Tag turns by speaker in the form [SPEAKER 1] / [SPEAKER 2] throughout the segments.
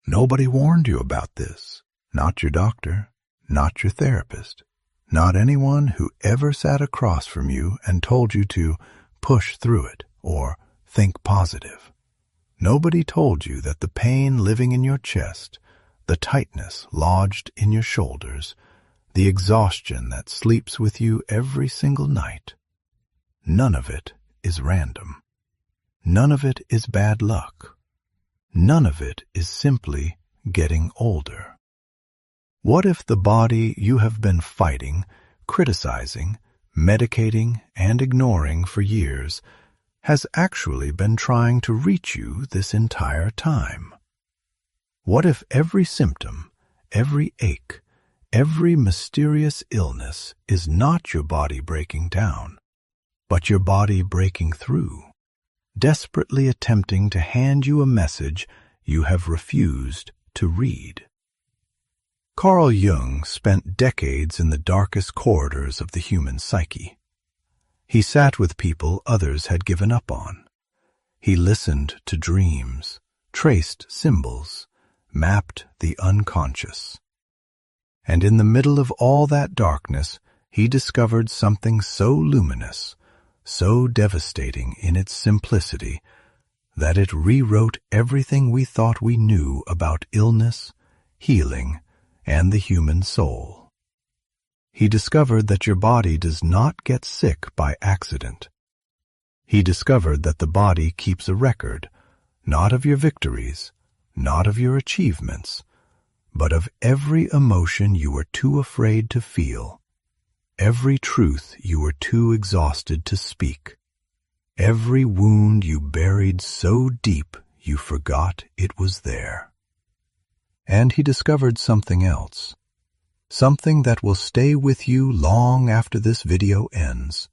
[SPEAKER 1] Nobody warned you about this. Not your doctor, not your therapist, not anyone who ever sat across from you and told you to push through it or think positive. Nobody told you that the pain living in your chest, the tightness lodged in your shoulders, the exhaustion that sleeps with you every single night, none of it is random. None of it is bad luck. None of it is simply getting older. What if the body you have been fighting, criticizing, medicating, and ignoring for years has actually been trying to reach you this entire time? What if every symptom, every ache, every mysterious illness is not your body breaking down, but your body breaking through, desperately attempting to hand you a message you have refused to read? Carl Jung spent decades in the darkest corridors of the human psyche. He sat with people others had given up on. He listened to dreams, traced symbols, mapped the unconscious. And in the middle of all that darkness, he discovered something so luminous, so devastating in its simplicity, that it rewrote everything we thought we knew about illness, healing, and the human soul. He discovered that your body does not get sick by accident. He discovered that the body keeps a record, not of your victories, not of your achievements, but of every emotion you were too afraid to feel, every truth you were too exhausted to speak, every wound you buried so deep you forgot it was there. And he discovered something else, something that will stay with you long after this video ends.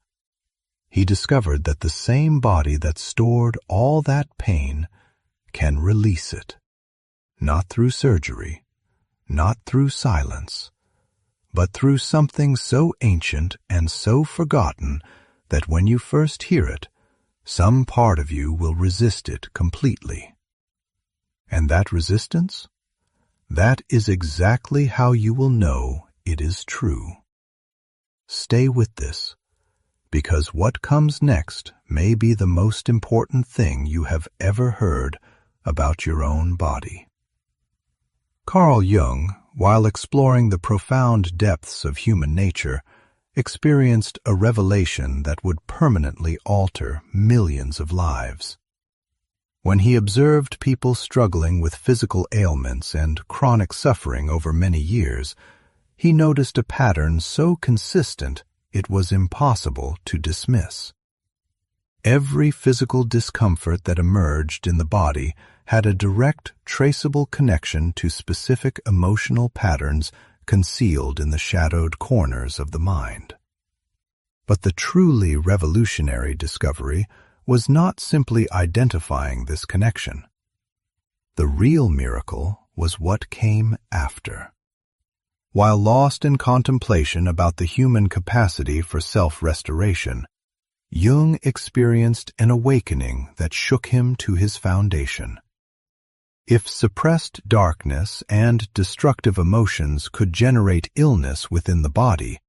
[SPEAKER 1] He discovered that the same body that stored all that pain can release it, not through surgery, not through silence, but through something so ancient and so forgotten that when you first hear it, some part of you will resist it completely. And that resistance? That is exactly how you will know it is true. Stay with this, because what comes next may be the most important thing you have ever heard about your own body. Carl Jung, while exploring the profound depths of human nature, experienced a revelation that would permanently alter millions of lives. When he observed people struggling with physical ailments and chronic suffering over many years, he noticed a pattern so consistent it was impossible to dismiss. Every physical discomfort that emerged in the body had a direct, traceable connection to specific emotional patterns concealed in the shadowed corners of the mind. But the truly revolutionary discovery was not simply identifying this connection. The real miracle was what came after. While lost in contemplation about the human capacity for self-restoration, Jung experienced an awakening that shook him to his foundation. If suppressed darkness and destructive emotions could generate illness within the body,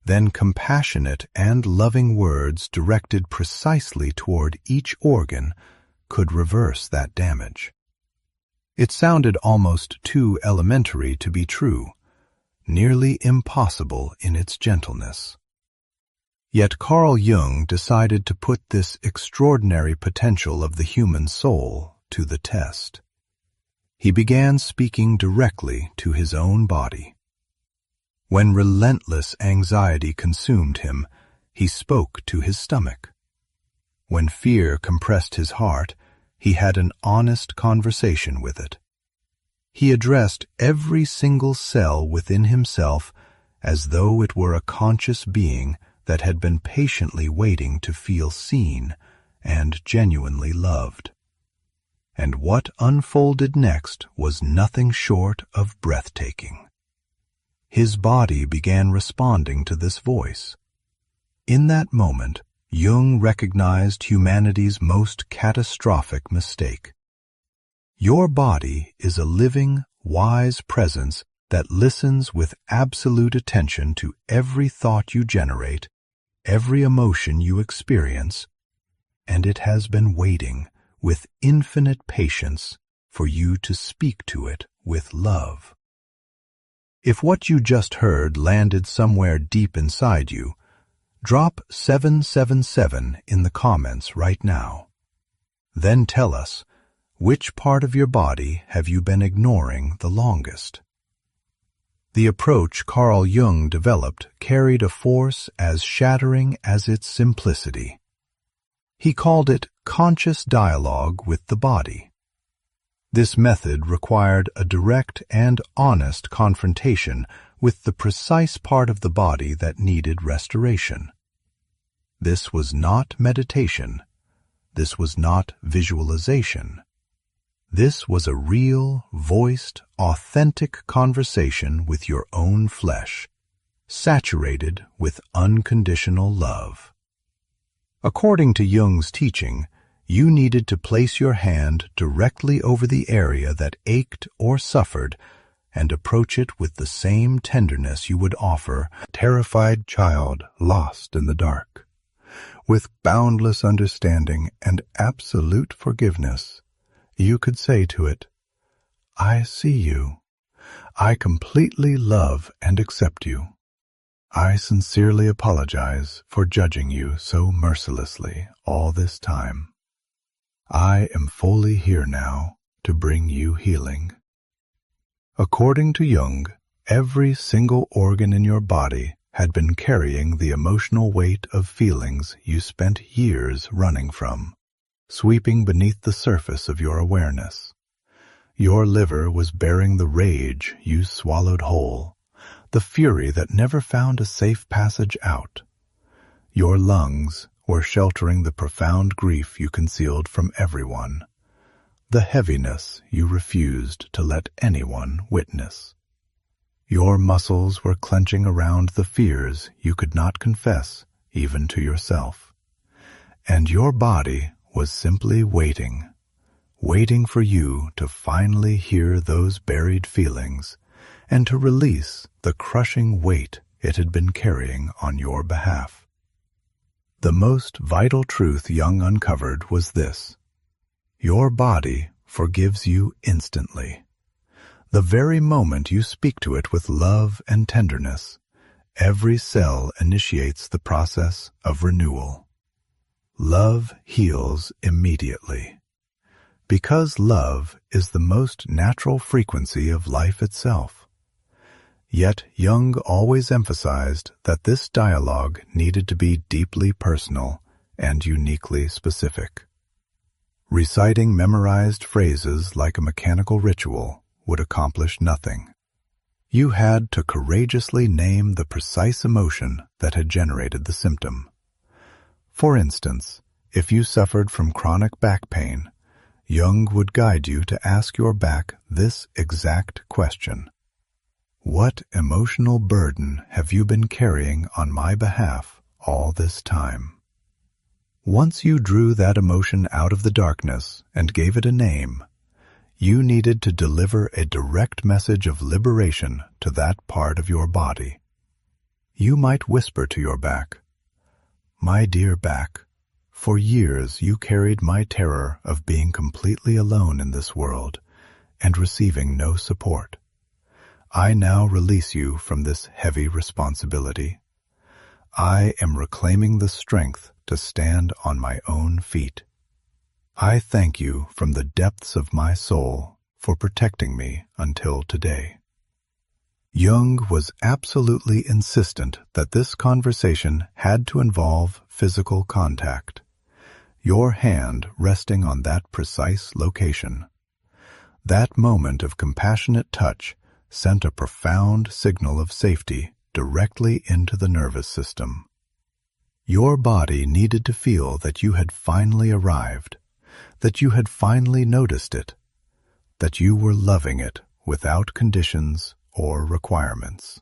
[SPEAKER 1] then compassionate and loving words directed precisely toward each organ could reverse that damage. It sounded almost too elementary to be true, nearly impossible in its gentleness. Yet Carl Jung decided to put this extraordinary potential of the human soul to the test. He began speaking directly to his own body. When relentless anxiety consumed him, he spoke to his stomach. When fear compressed his heart, he had an honest conversation with it. He addressed every single cell within himself as though it were a conscious being that had been patiently waiting to feel seen and genuinely loved. And what unfolded next was nothing short of breathtaking. His body began responding to this voice. In that moment, Jung recognized humanity's most catastrophic mistake. Your body is a living, wise presence that listens with absolute attention to every thought you generate, every emotion you experience, and it has been waiting with infinite patience for you to speak to it with love. If what you just heard landed somewhere deep inside you, drop 777 in the comments right now. Then tell us, which part of your body have you been ignoring the longest? The approach Carl Jung developed carried a force as shattering as its simplicity. He called it conscious dialogue with the body. This method required a direct and honest confrontation with the precise part of the body that needed restoration. This was not meditation. This was not visualization. This was a real, voiced, authentic conversation with your own flesh, saturated with unconditional love. According to Jung's teaching, you needed to place your hand directly over the area that ached or suffered and approach it with the same tenderness you would offer a terrified child lost in the dark. With boundless understanding and absolute forgiveness, you could say to it, "I see you. I completely love and accept you. I sincerely apologize for judging you so mercilessly all this time. I am fully here now to bring you healing." According to Jung, every single organ in your body had been carrying the emotional weight of feelings you spent years running from, sweeping beneath the surface of your awareness. Your liver was bearing the rage you swallowed whole, the fury that never found a safe passage out. Your lungs were sheltering the profound grief you concealed from everyone, the heaviness you refused to let anyone witness. Your muscles were clenching around the fears you could not confess even to yourself. And your body was simply waiting for you to finally hear those buried feelings and to release the crushing weight it had been carrying on your behalf. The most vital truth Jung uncovered was this: your body forgives you instantly. The very moment you speak to it with love and tenderness, every cell initiates the process of renewal. Love heals immediately. Because love is the most natural frequency of life itself. Yet Jung always emphasized that this dialogue needed to be deeply personal and uniquely specific. Reciting memorized phrases like a mechanical ritual would accomplish nothing. You had to courageously name the precise emotion that had generated the symptom. For instance, if you suffered from chronic back pain, Jung would guide you to ask your back this exact question: what emotional burden have you been carrying on my behalf all this time? Once you drew that emotion out of the darkness and gave it a name, you needed to deliver a direct message of liberation to that part of your body. You might whisper to your back, "My dear back, for years you carried my terror of being completely alone in this world and receiving no support. I now release you from this heavy responsibility. I am reclaiming the strength to stand on my own feet. I thank you from the depths of my soul for protecting me until today." Jung was absolutely insistent that this conversation had to involve physical contact, your hand resting on that precise location. That moment of compassionate touch sent a profound signal of safety directly into the nervous system. Your body needed to feel that you had finally arrived, that you had finally noticed it, that you were loving it without conditions or requirements.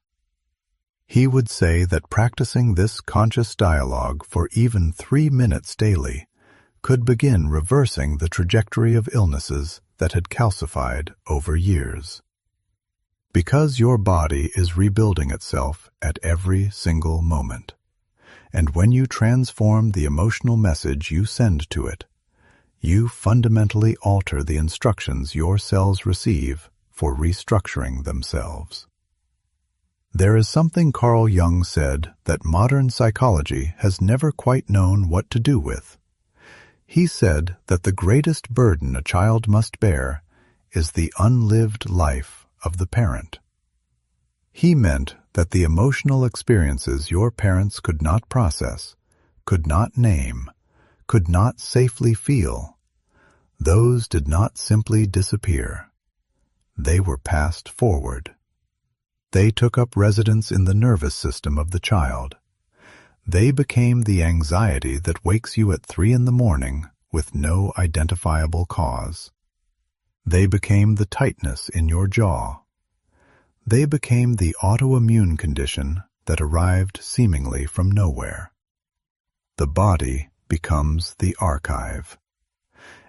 [SPEAKER 1] He would say that practicing this conscious dialogue for even 3 minutes daily could begin reversing the trajectory of illnesses that had calcified over years. Because your body is rebuilding itself at every single moment, and when you transform the emotional message you send to it, you fundamentally alter the instructions your cells receive for restructuring themselves. There is something Carl Jung said that modern psychology has never quite known what to do with. He said that the greatest burden a child must bear is the unlived life of the parent. He meant that the emotional experiences your parents could not process, could not name, could not safely feel, those did not simply disappear. They were passed forward. They took up residence in the nervous system of the child. They became the anxiety that wakes you at 3 a.m. with no identifiable cause. They became the tightness in your jaw. They became the autoimmune condition that arrived seemingly from nowhere. The body becomes the archive.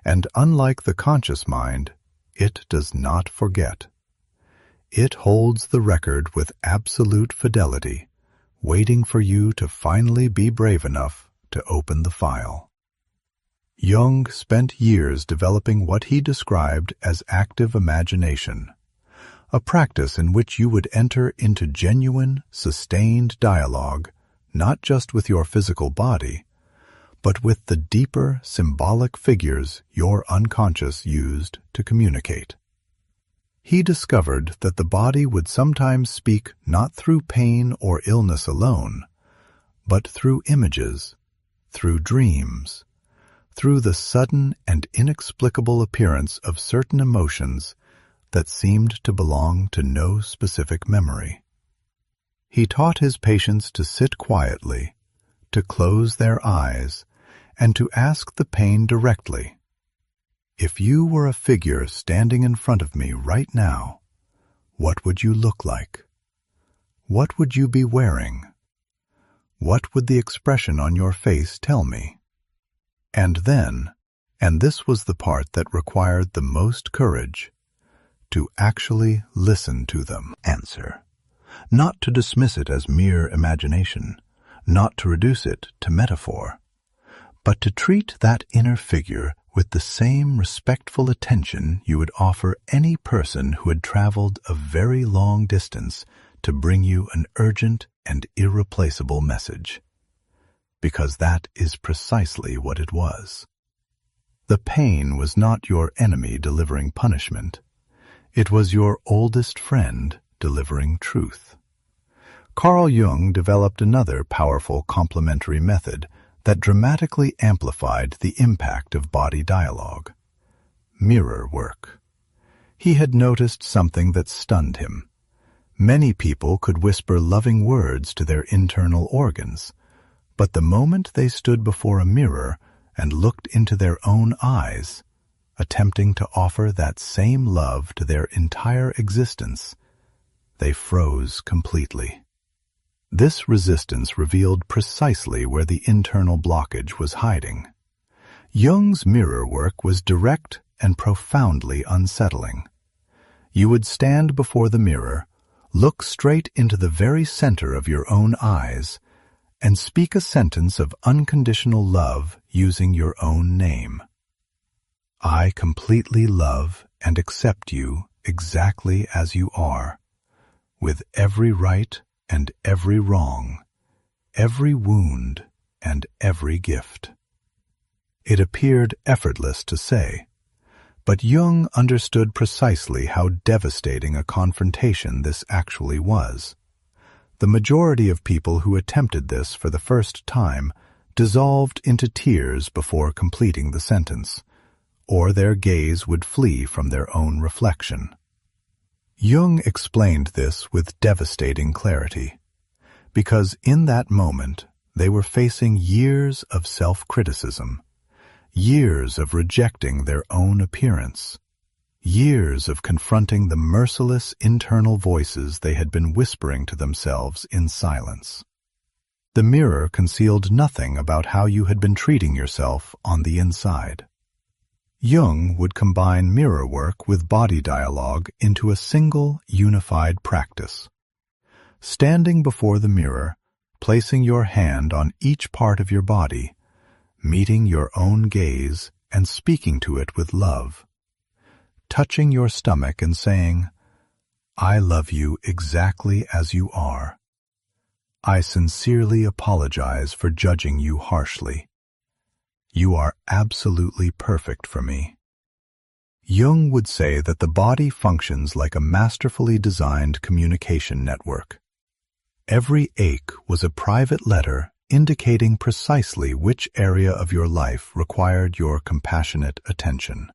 [SPEAKER 1] And unlike the conscious mind, it does not forget. It holds the record with absolute fidelity, waiting for you to finally be brave enough to open the file. Jung spent years developing what he described as active imagination, a practice in which you would enter into genuine, sustained dialogue, not just with your physical body, but with the deeper, symbolic figures your unconscious used to communicate. He discovered that the body would sometimes speak not through pain or illness alone, but through images, through dreams, through the sudden and inexplicable appearance of certain emotions that seemed to belong to no specific memory. He taught his patients to sit quietly, to close their eyes, and to ask the pain directly, "If you were a figure standing in front of me right now, what would you look like? What would you be wearing? What would the expression on your face tell me?" And then, and this was the part that required the most courage, to actually listen to them answer, not to dismiss it as mere imagination, not to reduce it to metaphor, but to treat that inner figure with the same respectful attention you would offer any person who had traveled a very long distance to bring you an urgent and irreplaceable message. Because that is precisely what it was. The pain was not your enemy delivering punishment. It was your oldest friend delivering truth. Carl Jung developed another powerful complementary method that dramatically amplified the impact of body dialogue: mirror work. He had noticed something that stunned him. Many people could whisper loving words to their internal organs, but the moment they stood before a mirror and looked into their own eyes, attempting to offer that same love to their entire existence, they froze completely. This resistance revealed precisely where the internal blockage was hiding. Jung's mirror work was direct and profoundly unsettling. You would stand before the mirror, look straight into the very center of your own eyes, and speak a sentence of unconditional love using your own name. "I completely love and accept you exactly as you are, with every right and every wrong, every wound and every gift." It appeared effortless to say, but Jung understood precisely how devastating a confrontation this actually was. The majority of people who attempted this for the first time dissolved into tears before completing the sentence, or their gaze would flee from their own reflection. Jung explained this with devastating clarity, because in that moment they were facing years of self-criticism, years of rejecting their own appearance, years of confronting the merciless internal voices they had been whispering to themselves in silence. The mirror concealed nothing about how you had been treating yourself on the inside. Jung would combine mirror work with body dialogue into a single, unified practice. Standing before the mirror, placing your hand on each part of your body, meeting your own gaze and speaking to it with love. Touching your stomach and saying, "I love you exactly as you are. I sincerely apologize for judging you harshly. You are absolutely perfect for me." Jung would say that the body functions like a masterfully designed communication network. Every ache was a private letter indicating precisely which area of your life required your compassionate attention.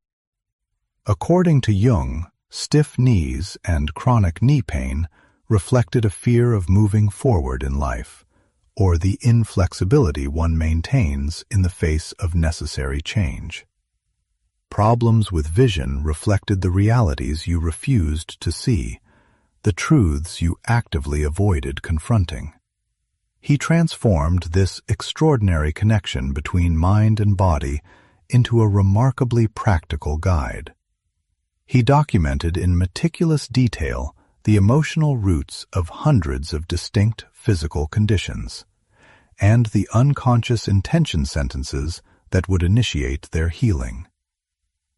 [SPEAKER 1] According to Jung, stiff knees and chronic knee pain reflected a fear of moving forward in life, or the inflexibility one maintains in the face of necessary change. Problems with vision reflected the realities you refused to see, the truths you actively avoided confronting. He transformed this extraordinary connection between mind and body into a remarkably practical guide. He documented in meticulous detail the emotional roots of hundreds of distinct physical conditions, and the unconscious intention sentences that would initiate their healing.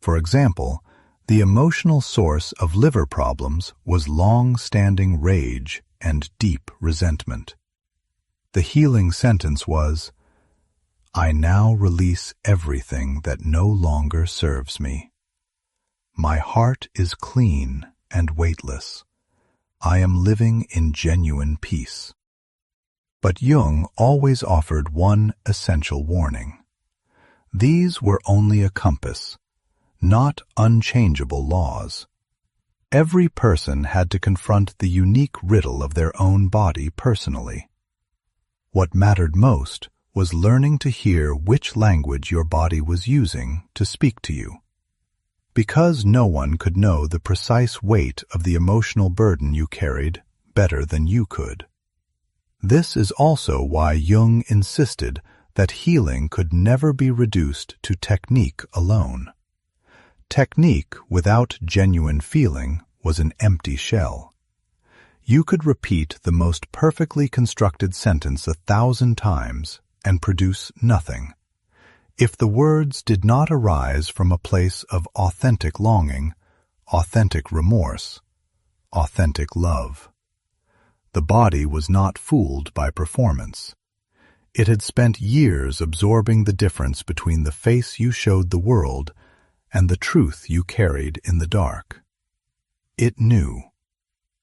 [SPEAKER 1] For example, the emotional source of liver problems was long-standing rage and deep resentment. The healing sentence was, "I now release everything that no longer serves me. My heart is clean and weightless. I am living in genuine peace." But Jung always offered one essential warning. These were only a compass, not unchangeable laws. Every person had to confront the unique riddle of their own body personally. What mattered most was learning to hear which language your body was using to speak to you. Because no one could know the precise weight of the emotional burden you carried better than you could. This is also why Jung insisted that healing could never be reduced to technique alone. Technique without genuine feeling was an empty shell. You could repeat the most perfectly constructed sentence 1,000 times and produce nothing. If the words did not arise from a place of authentic longing, authentic remorse, authentic love. The body was not fooled by performance. It had spent years absorbing the difference between the face you showed the world and the truth you carried in the dark. It knew,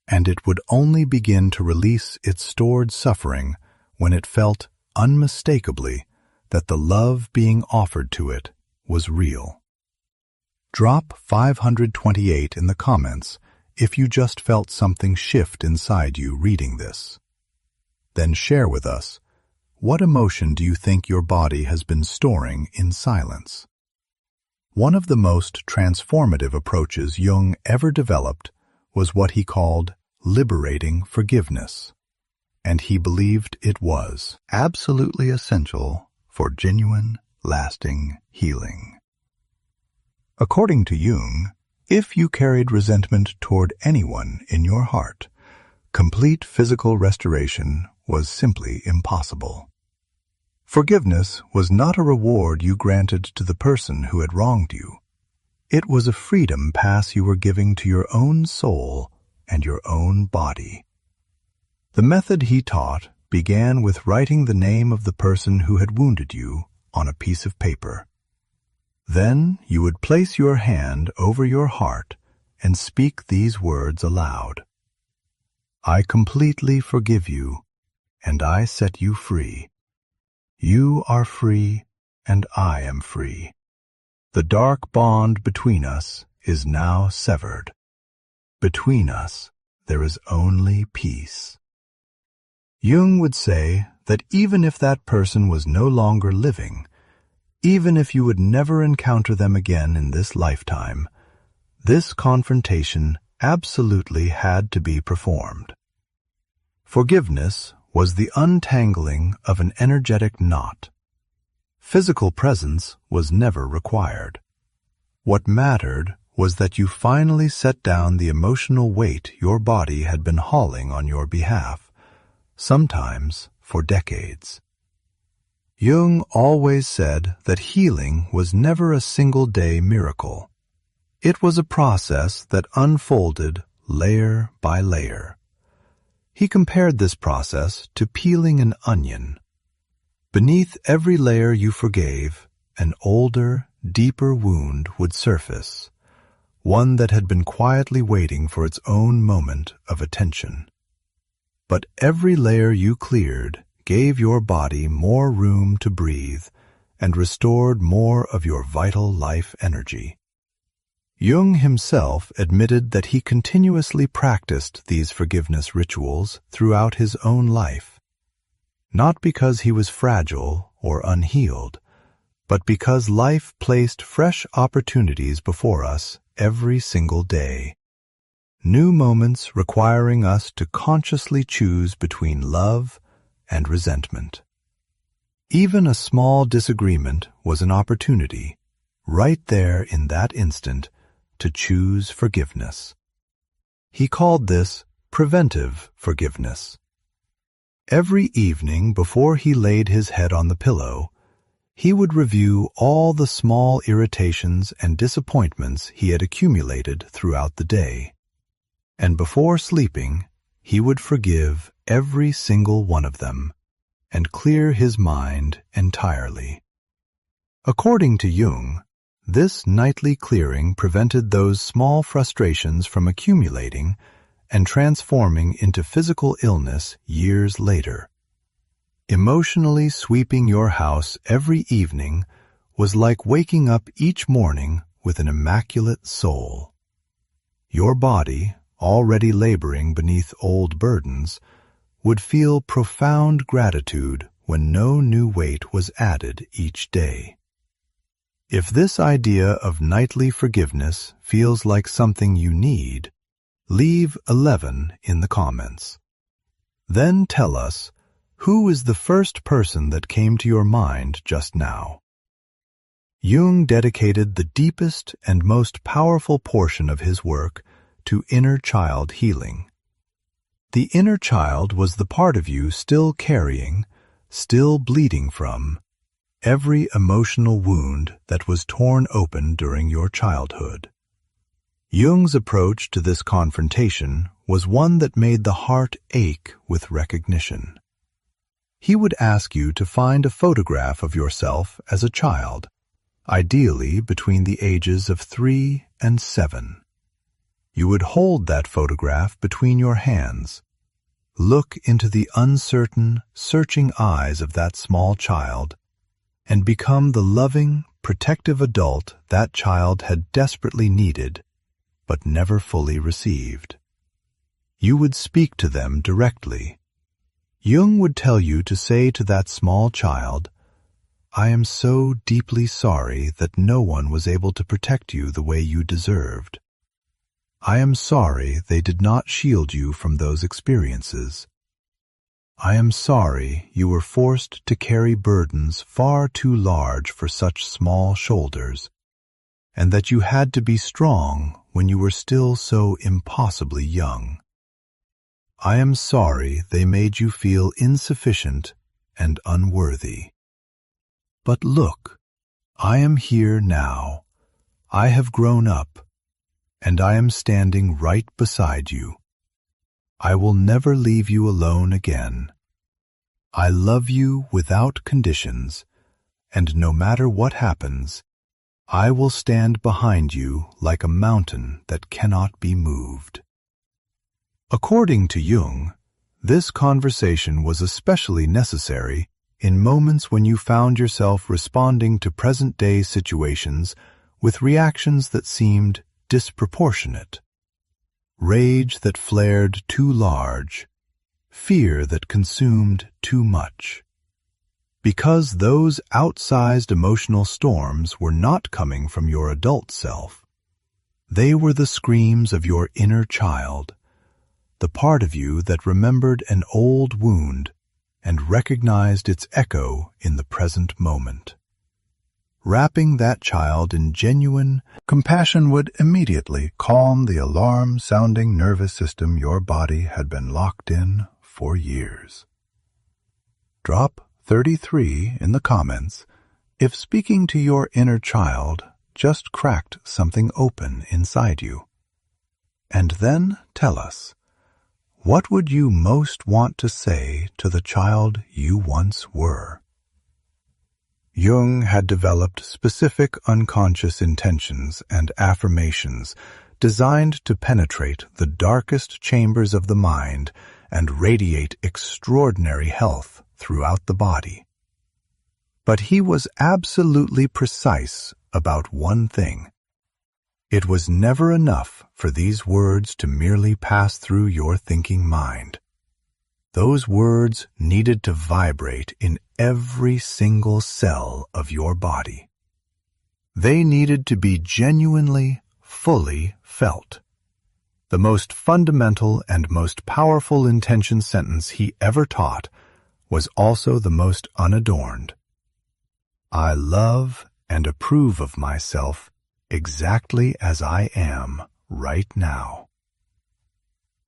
[SPEAKER 1] and it would only begin to release its stored suffering when it felt unmistakably that the love being offered to it was real. Drop 528 in the comments if you just felt something shift inside you reading this. Then share with us, what emotion do you think your body has been storing in silence? One of the most transformative approaches Jung ever developed was what he called liberating forgiveness, and he believed it was absolutely essential for genuine, lasting healing. According to Jung, if you carried resentment toward anyone in your heart, complete physical restoration was simply impossible. Forgiveness was not a reward you granted to the person who had wronged you. It was a freedom pass you were giving to your own soul and your own body. The method he taught began with writing the name of the person who had wounded you on a piece of paper. Then you would place your hand over your heart and speak these words aloud. "I completely forgive you, and I set you free. You are free, and I am free. The dark bond between us is now severed. Between us there is only peace." Jung would say that even if that person was no longer living, even if you would never encounter them again in this lifetime, this confrontation absolutely had to be performed. Forgiveness was the untangling of an energetic knot. Physical presence was never required. What mattered was that you finally set down the emotional weight your body had been hauling on your behalf, sometimes for decades. Jung always said that healing was never a single-day miracle. It was a process that unfolded layer by layer. He compared this process to peeling an onion. Beneath every layer you forgave, an older, deeper wound would surface, one that had been quietly waiting for its own moment of attention. But every layer you cleared gave your body more room to breathe and restored more of your vital life energy. Jung himself admitted that he continuously practiced these forgiveness rituals throughout his own life, not because he was fragile or unhealed, but because life placed fresh opportunities before us every single day. New moments requiring us to consciously choose between love and resentment. Even a small disagreement was an opportunity, right there in that instant, to choose forgiveness. He called this preventive forgiveness. Every evening before he laid his head on the pillow, he would review all the small irritations and disappointments he had accumulated throughout the day. And before sleeping, he would forgive every single one of them and clear his mind entirely. According to Jung, this nightly clearing prevented those small frustrations from accumulating and transforming into physical illness years later. Emotionally sweeping your house every evening was like waking up each morning with an immaculate soul. Your body, already laboring beneath old burdens, would feel profound gratitude when no new weight was added each day. If this idea of nightly forgiveness feels like something you need, leave 11 in the comments. Then tell us, who is the first person that came to your mind just now? Jung dedicated the deepest and most powerful portion of his work to inner child healing. The inner child was the part of you still carrying, still bleeding from, every emotional wound that was torn open during your childhood. Jung's approach to this confrontation was one that made the heart ache with recognition. He would ask you to find a photograph of yourself as a child, ideally between the ages of 3 and 7. You would hold that photograph between your hands. Look into the uncertain, searching eyes of that small child and become the loving, protective adult that child had desperately needed, but never fully received. You would speak to them directly. Jung would tell you to say to that small child, "I am so deeply sorry that no one was able to protect you the way you deserved. I am sorry they did not shield you from those experiences. I am sorry you were forced to carry burdens far too large for such small shoulders, and that you had to be strong when you were still so impossibly young. I am sorry they made you feel insufficient and unworthy. But look, I am here now. I have grown up, and I am standing right beside you. I will never leave you alone again. I love you without conditions, and no matter what happens, I will stand behind you like a mountain that cannot be moved." According to Jung, this conversation was especially necessary in moments when you found yourself responding to present-day situations with reactions that seemed disproportionate. Rage that flared too large, fear that consumed too much. Because those outsized emotional storms were not coming from your adult self. They were the screams of your inner child, the part of you that remembered an old wound and recognized its echo in the present moment. wrapping that child in genuine compassion would immediately calm the alarm-sounding nervous system your body had been locked in for years. Drop 33 in the comments if speaking to your inner child just cracked something open inside you. And then tell us, what would you most want to say to the child you once were? Jung had developed specific unconscious intentions and affirmations designed to penetrate the darkest chambers of the mind and radiate extraordinary health throughout the body. But he was absolutely precise about one thing. It was never enough for these words to merely pass through your thinking mind. Those words needed to vibrate in every single cell of your body. They needed to be genuinely, fully felt. The most fundamental and most powerful intention sentence he ever taught was also the most unadorned. I love and approve of myself exactly as I am right now.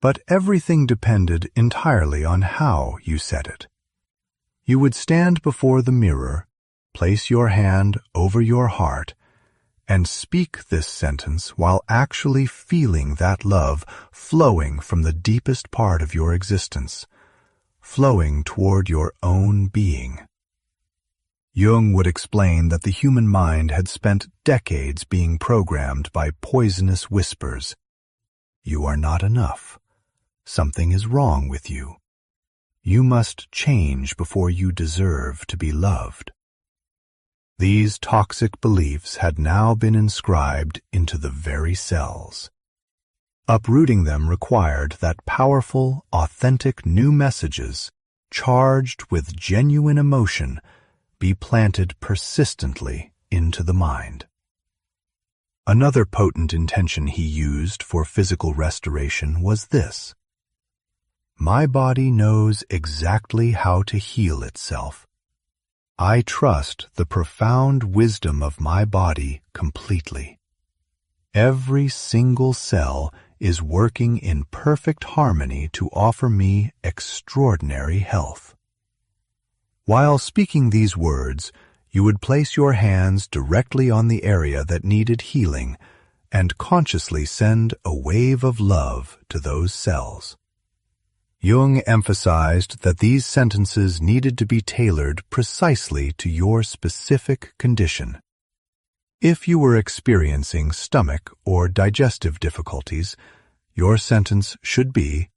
[SPEAKER 1] But everything depended entirely on how you said it. You would stand before the mirror, place your hand over your heart, and speak this sentence while actually feeling that love flowing from the deepest part of your existence, flowing toward your own being. Jung would explain that the human mind had spent decades being programmed by poisonous whispers. You are not enough. Something is wrong with you. You must change before you deserve to be loved. These toxic beliefs had now been inscribed into the very cells. Uprooting them required that powerful, authentic new messages, charged with genuine emotion, be planted persistently into the mind. Another potent intention he used for physical restoration was this: my body knows exactly how to heal itself. I trust the profound wisdom of my body completely. Every single cell is working in perfect harmony to offer me extraordinary health. While speaking these words, you would place your hands directly on the area that needed healing and consciously send a wave of love to those cells. Jung emphasized that these sentences needed to be tailored precisely to your specific condition. If you were experiencing stomach or digestive difficulties, your sentence should be,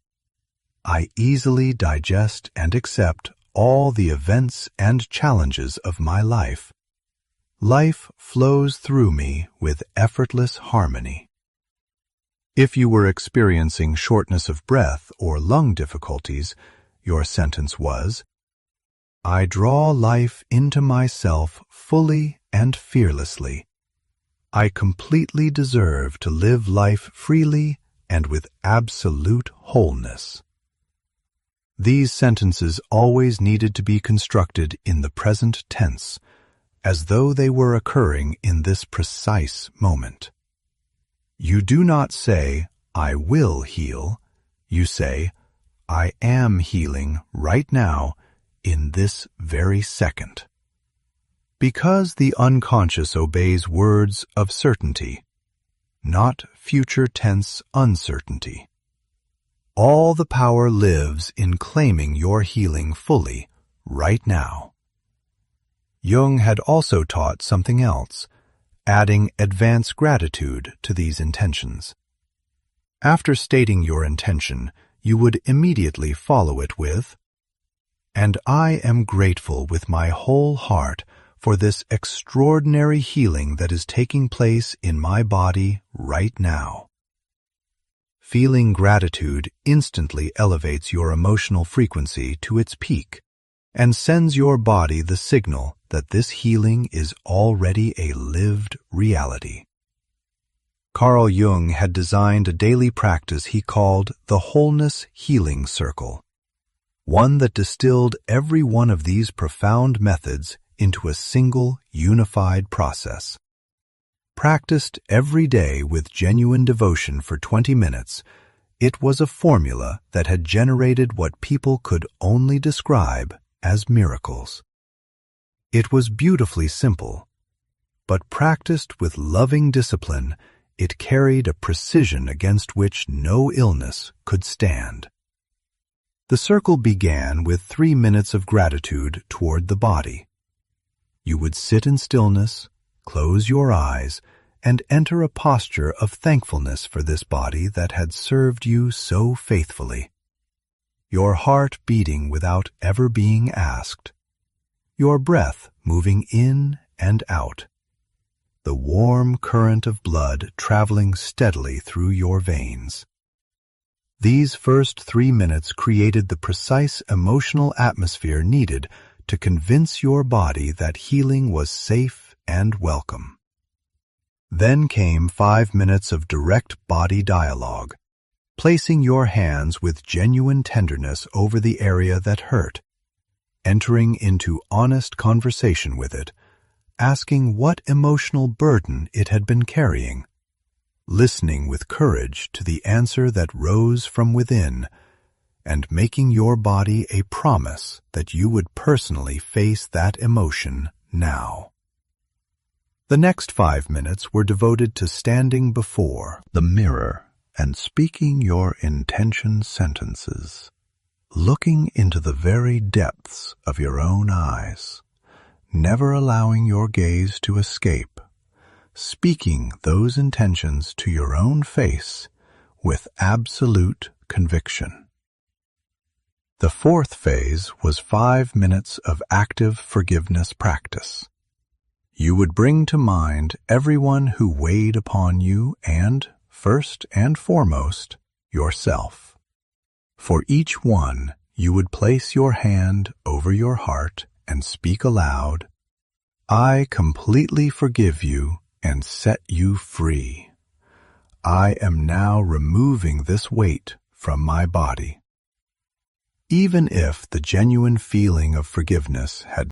[SPEAKER 1] I easily digest and accept all the events and challenges of my life. Life flows through me with effortless harmony. If you were experiencing shortness of breath or lung difficulties, your sentence was, I draw life into myself fully and fearlessly. I completely deserve to live life freely and with absolute wholeness. These sentences always needed to be constructed in the present tense, as though they were occurring in this precise moment. You do not say, I will heal. You say, I am healing right now in this very second. Because the unconscious obeys words of certainty, not future tense uncertainty. All the power lives in claiming your healing fully right now. Jung had also taught something else, adding advance gratitude to these intentions. After stating your intention, you would immediately follow it with, and I am grateful with my whole heart for this extraordinary healing that is taking place in my body right now. Feeling gratitude instantly elevates your emotional frequency to its peak and sends your body the signal that this healing is already a lived reality. Carl Jung had designed a daily practice he called the Wholeness Healing Circle, one that distilled every one of these profound methods into a single, unified process. Practiced every day with genuine devotion for 20 minutes, it was a formula that had generated what people could only describe as miracles. It was beautifully simple, but practiced with loving discipline, it carried a precision against which no illness could stand. The circle began with 3 minutes of gratitude toward the body. You would sit in stillness, close your eyes, and enter a posture of thankfulness for this body that had served you so faithfully. Your heart beating without ever being asked. Your breath moving in and out. The warm current of blood traveling steadily through your veins. These first 3 minutes created the precise emotional atmosphere needed to convince your body that healing was safe and welcome. Then came 5 minutes of direct body dialogue, placing your hands with genuine tenderness over the area that hurt, entering into honest conversation with it, asking what emotional burden it had been carrying, listening with courage to the answer that rose from within, and making your body a promise that you would personally face that emotion now. The next 5 minutes were devoted to standing before the mirror and speaking your intention sentences, looking into the very depths of your own eyes, never allowing your gaze to escape, speaking those intentions to your own face with absolute conviction. The fourth phase was 5 minutes of active forgiveness practice. You would bring to mind everyone who weighed upon you and, first and foremost, yourself. For each one, you would place your hand over your heart and speak aloud, "I completely forgive you and set you free. I am now removing this weight from my body." Even if the genuine feeling of forgiveness had